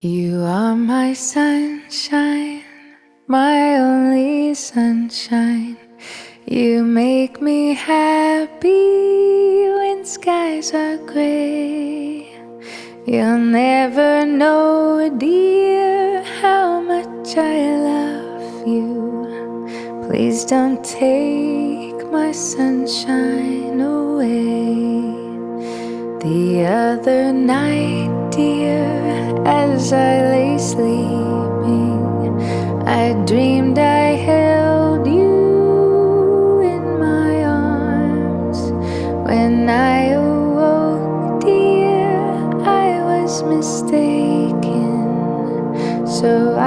You are my sunshine, my only sunshine. You make me happy when skies are gray. You'll never know, dear, how much I love you. Please don't take my sunshine away. The other night, dear, as I lay sleeping, I dreamed I held you in my arms. When I awoke, dear, I was mistaken. So